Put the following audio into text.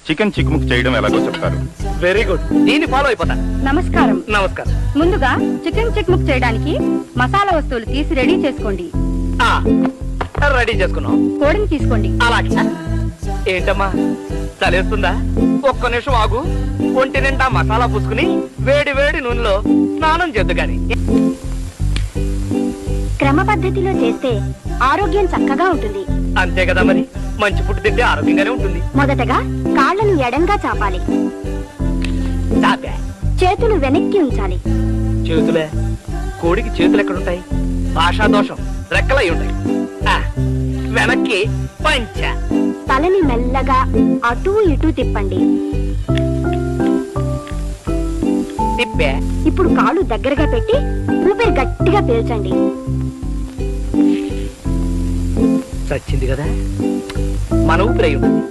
Chicken చిక్ముక్ చేయడం ఎలాగో చెప్తారు. వెరీ గుడ్, దీన్ని ఫాలో అయిపోతా. నమస్కారం. నమస్కారం. ముందుగా చికెన్ చిక్ముక్ చేయడానికి మసాలా వస్తువులు తీసి రెడీ చేసుకోండి. రెడీ చేసుకున్నాం. కోడిని తీసుకోండి. అలాగే. ఏంటమ్మా చలేస్తుందా? ఒక్క నిమిషం ఆగు. ఒంటి నిండా మసాలా పూసుకుని వేడి వేడి నూనెలో స్నానం చేద్దు గాని. క్రమ పద్ధతిలో చేస్తే ఆరోగ్యం చక్కగా ఉంటుంది. అంతే కదా మరి, మంచి ఫుడ్ తింటే ఆరోగ్యంగానే ఉంటుంది. మొదటగా కాళ్ళను ఎడంగా చాపాలి. చాపా. చేతులు వెనక్కి ఉంచాలి. చేతులే? కోడికి చేతులు ఎక్కడుంటాయి? భాషా దోషం, రెక్కలై ఉంటాయి. వెనక్కి పంచ. తలని మెల్లగా అటూ ఇటూ తిప్పండి. తిప్పే. ఇప్పుడు కాళ్ళు దగ్గరగా పెట్టి ఊపిరి గట్టిగా పీల్చండి. చచ్చింది కదా, మన ఊపిరి అయి ఉంటుంది.